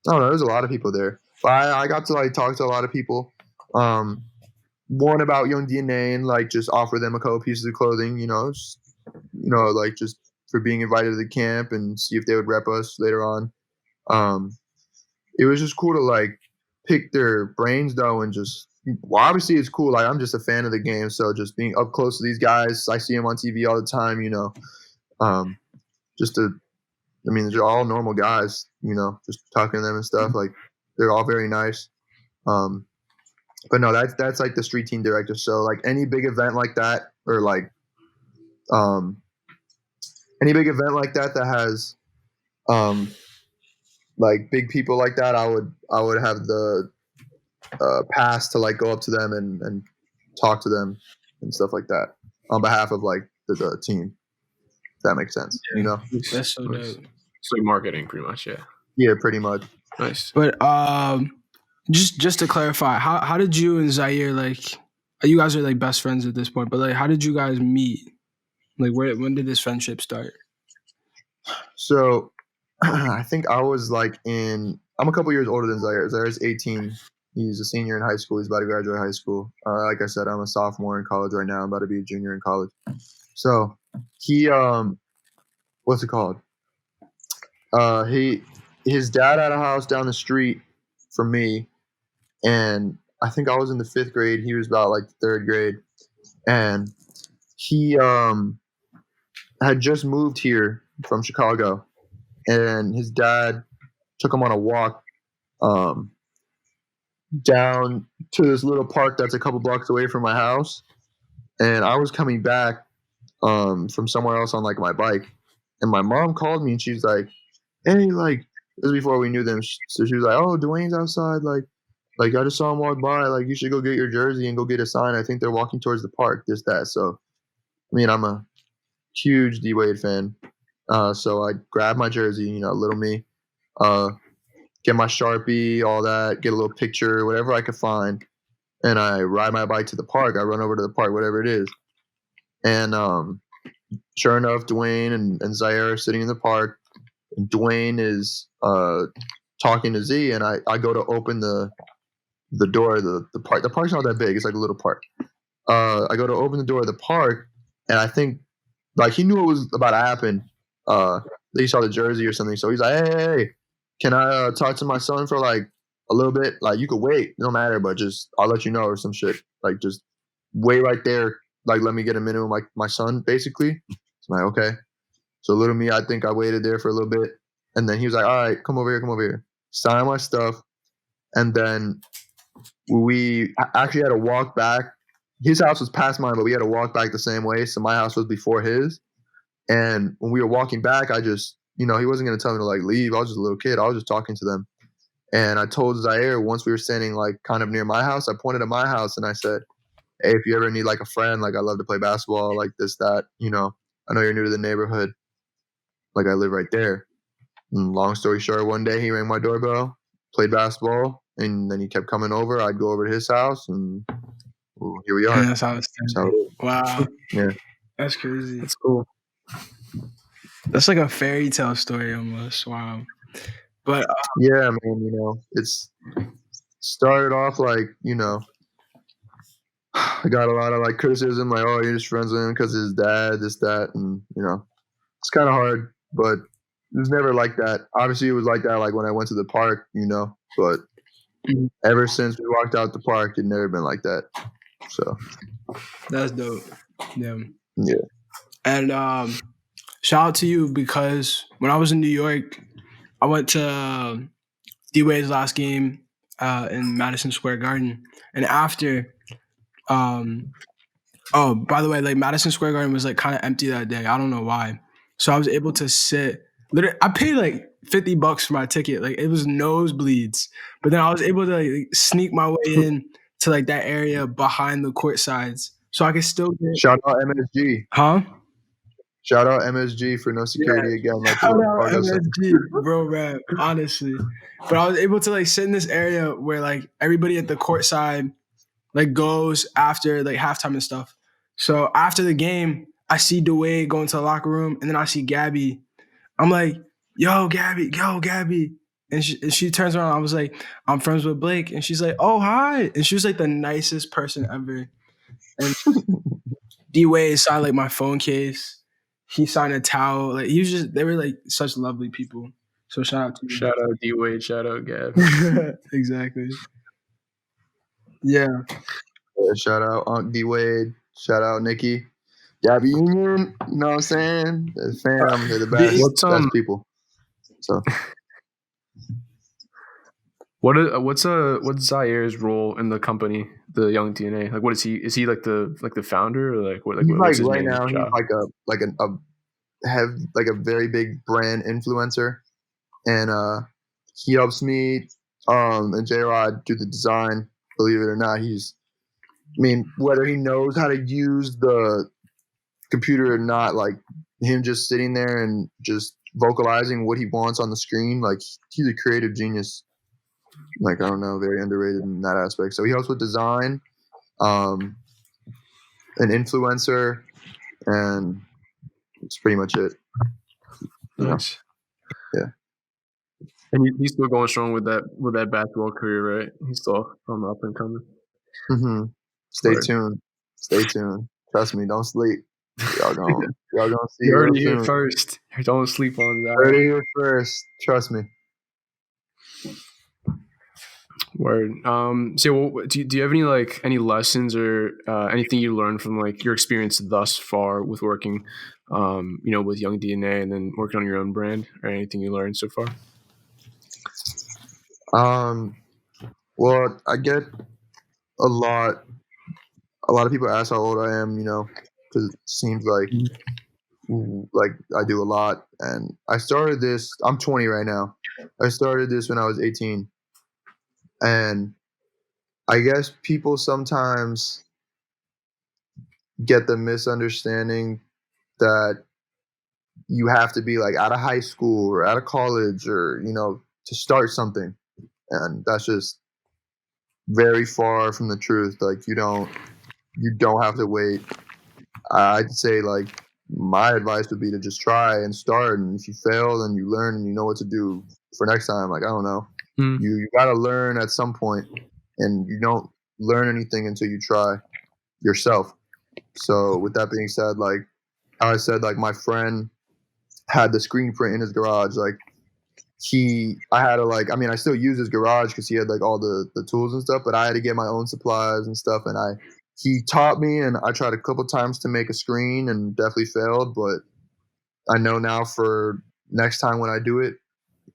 don't know. There's a lot of people there. But I got to like talk to a lot of people. One about Young DNA and like just offer them a couple pieces of clothing, like just for being invited to the camp and see if they would rep us later on. It was just cool to like pick their brains though, and just obviously it's cool. Like I'm just a fan of the game, so just being up close to these guys, I see them on TV all the time. They're all normal guys. Just talking to them and stuff. Like they're all very nice. But no, that's like the street team director. So like any big event like that, or like any big event like that has like big people like that, I would have the pass to like go up to them and talk to them and stuff like that on behalf of like the team. If that makes sense, That's so dope. It's like marketing, pretty much, yeah. Yeah, pretty much. Nice. But just to clarify, how did you and Zaire, like, you guys are like best friends at this point, but like how did you guys meet? Like when did this friendship start? So I think I was like I'm a couple years older than Zaire. Zaire's 18. He's a senior in high school. He's about to graduate high school. Like I said, I'm a sophomore in college right now. I'm about to be a junior in college. So he, what's it called? His dad had a house down the street from me, and I think I was in the 5th grade. He was about like 3rd grade, and he had just moved here from Chicago, and his dad took him on a walk down to this little park that's a couple blocks away from my house, and I was coming back from somewhere else on like my bike, and my mom called me and she's like, "Hey, like this is before we knew them." So she was like, "Oh, Dwayne's outside. Like I just saw him walk by. Like you should go get your jersey and go get a sign. I think they're walking towards the park. This that." So, I mean, I'm a huge D Wade fan. So I grabbed my jersey, little me, get my Sharpie, all that, get a little picture, whatever I could find, and I ride my bike to the park. I run over to the park, whatever it is, and sure enough, Dwayne and Zaire are sitting in the park. And Dwayne is talking to Z, and I go to open the door of the park. The park's not that big; it's like a little park. I go to open the door of the park, and I think like he knew what was about to happen. He saw the jersey or something, so he's like, "Hey, can I talk to my son for like a little bit? Like you could wait, no matter, but just I'll let you know or some shit. Like just wait right there. Like let me get a minute with my son, basically." So I'm like, okay. So little me, I think I waited there for a little bit, and then he was like, "All right, come over here. Sign my stuff," and then we actually had to walk back. His house was past mine, but we had to walk back the same way. So my house was before his. And when we were walking back, I just, he wasn't going to tell me to like leave. I was just a little kid. I was just talking to them. And I told Zaire once we were standing like kind of near my house, I pointed at my house and I said, "Hey, if you ever need like a friend, like I love to play basketball, like this, that, I know you're new to the neighborhood. Like I live right there." And long story short, one day he rang my doorbell, played basketball, and then he kept coming over. I'd go over to his house, and here we are. And that's how it's done. Wow. Yeah. That's crazy. That's cool. That's like a fairy tale story almost. Wow. But yeah, man, it's started off like, I got a lot of like criticism, like, "Oh, you're just friends with him because his dad, this, that," and it's kind of hard, but it was never like that. Obviously, it was like that like when I went to the park, but ever since we walked out the park, it never been like that. So that's dope. Yeah. Yeah. And shout out to you because when I was in New York, I went to D Wade's last game in Madison Square Garden, and after. Oh, by the way, like Madison Square Garden was like kind of empty that day. I don't know why. So I was able to sit. Literally, I paid like $50 for my ticket. Like it was nosebleeds, but then I was able to like sneak my way in to like that area behind the court sides, so I could still get. Shout out MSG. Huh? Shout out MSG for no security again. Like Shout out MSG, bro, man. Honestly, but I was able to like sit in this area where like everybody at the court side like goes after like halftime and stuff. So after the game, I see Dwayne go into the locker room, and then I see Gabby. I'm like, "Yo, Gabby." And she turns around. I was like, "I'm friends with Blake." And she's like, "Oh, hi." And she was like the nicest person ever. And D-Wade signed like my phone case. He signed a towel. Like they were like such lovely people. So shout out to you. Shout out D-Wade. Shout out Gab. Exactly. Yeah. Shout out Unc D-Wade. Shout out Nikki. Gabby Union. You know what I'm saying? The fam, they're the best people. So what's Zaire's role in the company, the Young DNA? Like, what is he? Is he like the founder, or like what? Like, he's what's his right main now job? He's a very big brand influencer, and he helps me and J-Rod do the design. Believe it or not, whether he knows how to use the computer or not, like him just sitting there and just vocalizing what he wants on the screen, like he's a creative genius. Like, I don't know, very underrated in that aspect. So he helps with design, an influencer, and it's pretty much it. Nice. Yeah. And he's still going strong with that basketball career, right? He's still on the up and coming. Mm-hmm. Stay tuned. Trust me, don't sleep. Y'all gonna see. You already here first. Don't sleep on that. Already here first. Trust me. Word. So, do you have any lessons or anything you learned from like your experience thus far with working, with Young DNA and then working on your own brand, or anything you learned so far? Well, I get a lot of people ask how old I am, because it seems like I do a lot. And I started this, I'm 20 right now. I started this when I was 18. And I guess people sometimes get the misunderstanding that you have to be like out of high school or out of college or, to start something. And that's just very far from the truth. Like you don't have to wait. I'd say like my advice would be to just try and start, and if you fail then you learn and you know what to do for next time. Like I don't know. You got to learn at some point, and you don't learn anything until you try yourself. So with that being said, like how I said, like my friend had the screen print in his garage. Like I had to like, I mean, I still use his garage because he had like all the tools and stuff, but I had to get my own supplies and stuff. And he taught me, and I tried a couple times to make a screen and definitely failed, but I know now for next time when I do it,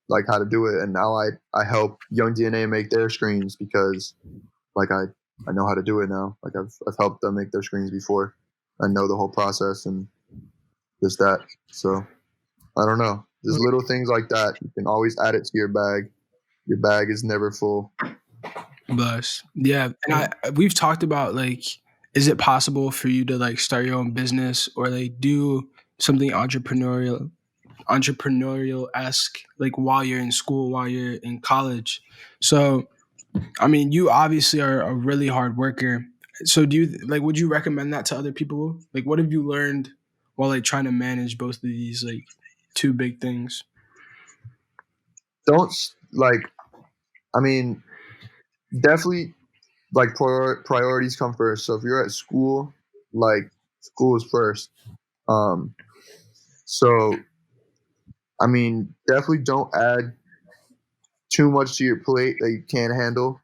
like how to do it. And now I help Young DNA make their screens because like I know how to do it now. Like I've helped them make their screens before. I know the whole process and just that. So I don't know. Just little things like that. You can always add it to your bag. Your bag is never full. Bless. Yeah. And we've talked about like, is it possible for you to like start your own business or like do something entrepreneurial-esque like while you're in school, while you're in college? So, I mean, you obviously are a really hard worker. So do you like, would you recommend that to other people? Like, what have you learned while like trying to manage both of these like two big things? Don't like, I mean, definitely like priorities come first. So if you're at school, like school is first. So I mean, definitely don't add too much to your plate that you can't handle.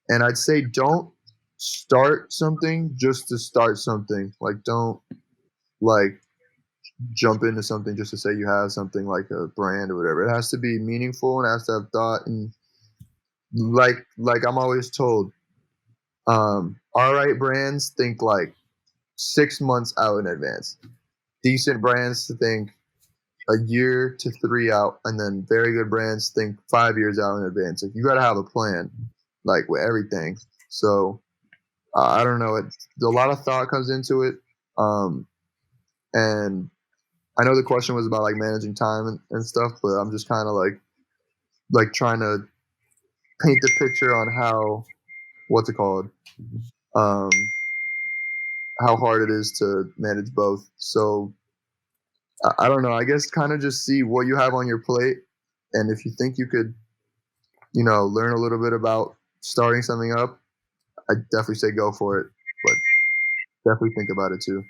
And I'd say don't start something just to start something. Like don't like jump into something just to say you have something like a brand or whatever. It has to be meaningful and it has to have thought. And like I'm always told, all right brands think like 6 months out in advance. Decent brands to think a year to 3 out, and then very good brands think 5 years out in advance. Like you got to have a plan, like with everything. So I don't know. A lot of thought comes into it, and I know the question was about like managing time and stuff, but I'm just kind of like trying to paint the picture on how what's it called, how hard it is to manage both. So I don't know. I guess kind of just see what you have on your plate, and if you think you could, learn a little bit about starting something up, I definitely say go for it. But definitely think about it too.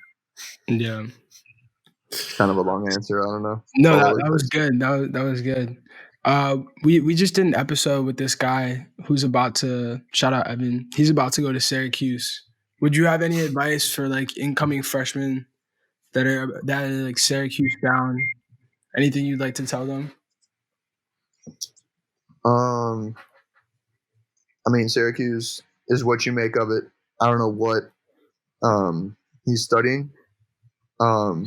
Yeah. Kind of a long answer. I don't know. No, that was good. That was good. We just did an episode with this guy who's about to shout out Evan. He's about to go to Syracuse. Would you have any advice for like incoming freshmen that are like Syracuse bound? Anything you'd like to tell them? I mean, Syracuse is what you make of it. I don't know what he's studying, but I'm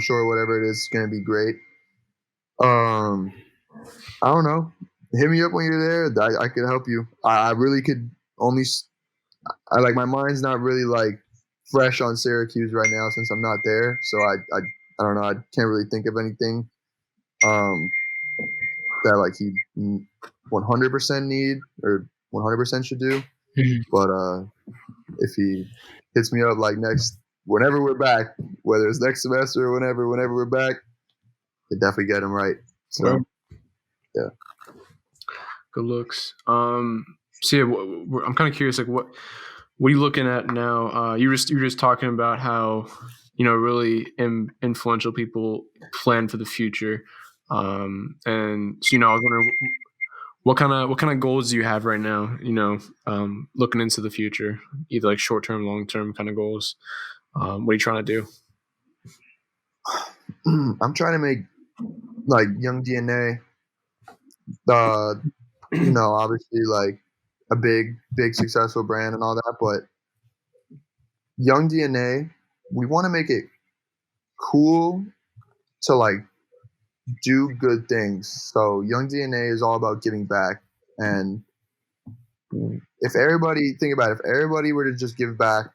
sure whatever it is going to be great. I don't know. Hit me up when you're there. I could help you. I really could only. I like my mind's not really like fresh on Syracuse right now since I'm not there. So I don't know. I can't really think of anything that like he 100% need or 100% should do. Mm-hmm. But if he hits me up like whenever we're back, whether it's next semester or whenever we're back, I definitely get him right. So yeah. Good looks. So yeah, I'm kind of curious. Like, what are you looking at now? You're just talking about how really influential people plan for the future. And so I was wondering what kind of goals do you have right now? Looking into the future, either like short term, long term kind of goals. What are you trying to do? I'm trying to make like Young DNA. Obviously like a big successful brand and all that, but Young DNA, we want to make it cool to like do good things. So Young DNA is all about giving back. And if everybody, think about it, if everybody were to just give back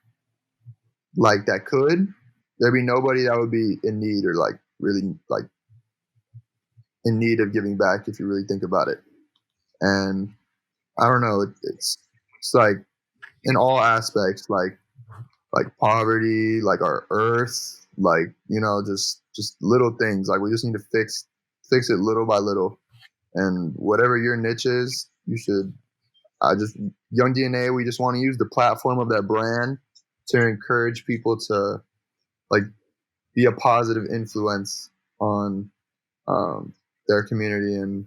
like that could, there'd be nobody that would be in need or like really like in need of giving back if you really think about it. And I don't know, it's like in all aspects, like poverty, like our earth, like, you know, just little things. Like we just need to fix it little by little. And whatever your niche is, you should Young DNA, we just want to use the platform of that brand to encourage people to like be a positive influence on their community and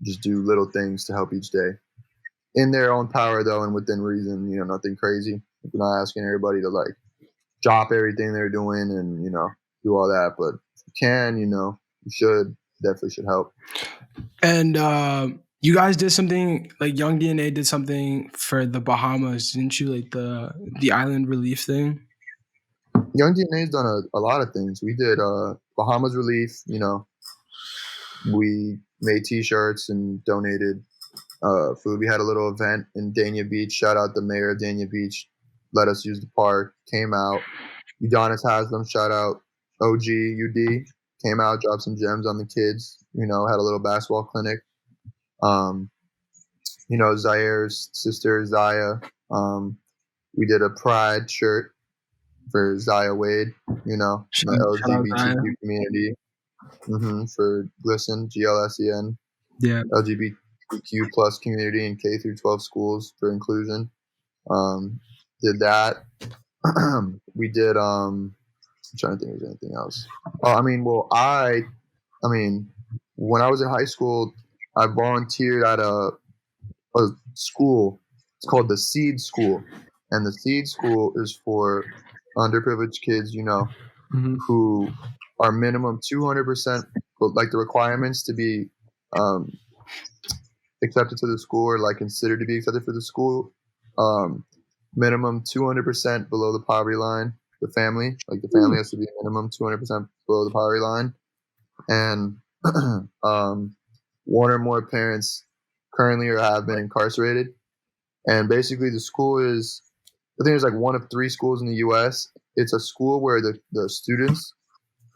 just do little things to help each day in their own power though, and within reason, you know, nothing crazy. We're not asking everybody to like drop everything they're doing and, you know, do all that, but if you can, you know, you should, definitely should help. And you guys did something, like Young DNA did something for the Bahamas, didn't you? Like the island relief thing? Young DNA's done a lot of things. We did Bahamas relief, you know, we made t-shirts and donated food. We had a little event in Dania Beach. Shout out the mayor of Dania Beach. Let us use the park. Came out. Udonis Haslam. Shout out OG UD. Came out, dropped some gems on the kids. You know, had a little basketball clinic. You know, Zaire's sister, Zaire. We did a pride shirt for Zaire Wade, you know, the LGBTQ community. For GLSEN, GLSEN. Yeah. LGBTQ plus community in K through 12 schools for inclusion. Did that. We did I'm trying to think if there's anything else. I mean, when I was in high school, I volunteered at a school. It's called the Seed School. And the Seed School is for underprivileged kids, you know, who are minimum 200%, like the requirements to be accepted to the school or like considered to be accepted for the school, minimum 200% below the poverty line. The family has to be minimum 200% below the poverty line, and one or more parents currently or have been incarcerated. And basically, the school is, I think there's like one of 3 schools in the U.S. It's a school where the students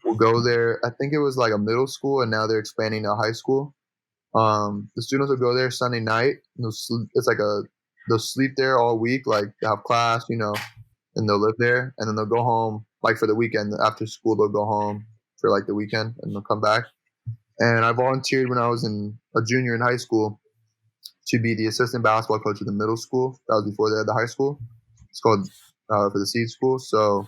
will go there. I think it was like a middle school, and now they're expanding to high school. The students will go there Sunday night. They'll sleep there all week, like they have class, you know, and they'll live there, and then they'll go home like for the weekend. After school, they'll go home for like the weekend, and they'll come back. And I volunteered when I was a junior in high school to be the assistant basketball coach of the middle school. That was before they had the high school. It's called for the Seed School. So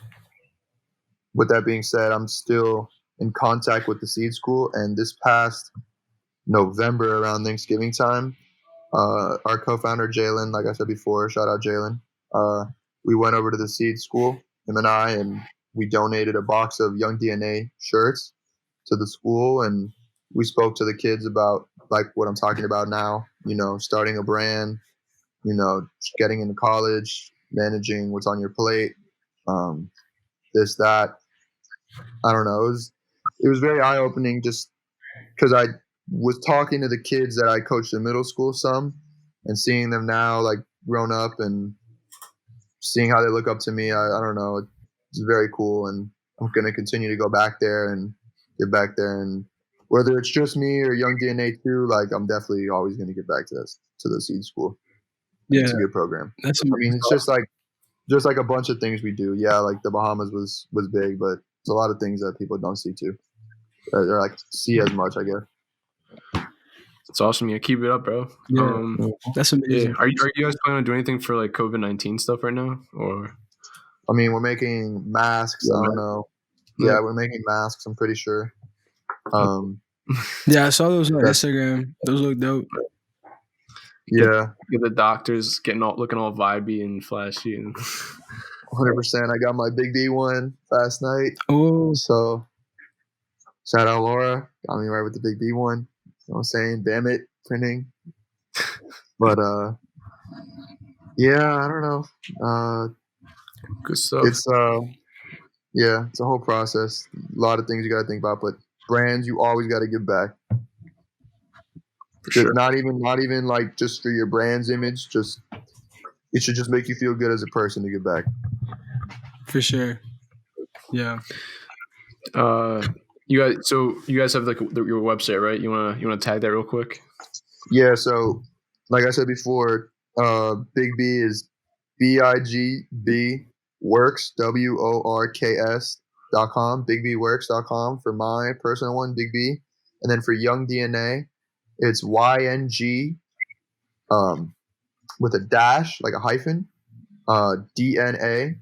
with that being said, I'm still in contact with the Seed School. And this past November, around Thanksgiving time, our co-founder, Jalen, like I said before, shout out Jalen, we went over to the Seed School, him and I, and we donated a box of Young DNA shirts to the school. And we spoke to the kids about like what I'm talking about now, you know, starting a brand, you know, getting into college, managing what's on your plate, this, that. I don't know. It was very eye-opening just because I was talking to the kids that I coached in middle school some, and seeing them now like grown up and seeing how they look up to me. I don't know. It's very cool, and I'm going to continue to go back there and get back there. And whether it's just me or Young DNA too, like I'm definitely always going to get back to the Seed School. Yeah, it's a good program. That's it's just like a bunch of things we do. Yeah, like the Bahamas was big, but there's a lot of things that people don't see too. Or like see as much, I guess. It's awesome. Yeah, keep it up, bro. Yeah, that's amazing. Yeah. Are you guys planning on doing anything for like COVID-19 stuff right now, or? I mean, we're making masks. I don't know. Yeah, we're making masks. I'm pretty sure. Yeah, I saw those on Instagram. Those look dope. Yeah, the doctors looking all vibey and flashy and 100%. I got my Big D one last night. Oh, so shout out Laura, got me right with the Big D one. You know what I'm saying? Damn it, printing. But Yeah, I don't know. Good stuff. It's it's a whole process. A lot of things you got to think about, but brands you always got to give back. For sure. Not even like just for your brand's image. Just it should just make you feel good as a person to give back. For sure. Yeah. You guys have like your website, right? You wanna tag that real quick? Yeah. So, like I said before, Big B is BIGB works WORKS.com. BigBWorks.com for my personal one, Big B, and then for Young DNA, it's YNG with a dash like a hyphen DNA.com,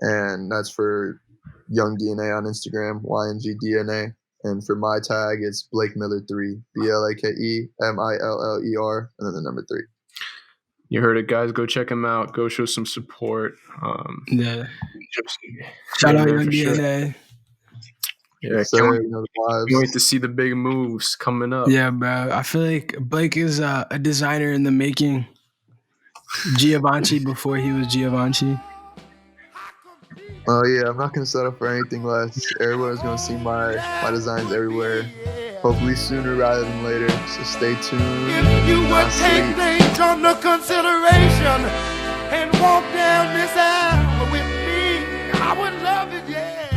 and that's for Young DNA on Instagram, YNGDNA. And for my tag, it's Blake Miller 3, BLAKEMILLER, and then the number 3. You heard it, guys. Go check him out. Go show some support. Yeah. Shout out Young DNA. Yeah, can't wait to see the big moves coming up. Yeah, bro. I feel like Blake is a designer in the making. Giovanni before he was Giovanni. Oh yeah, I'm not gonna settle for anything less. Everyone's gonna see my designs everywhere. Hopefully sooner rather than later. So stay tuned. If you would take things under consideration and walk down this aisle with me, I would love it, yeah.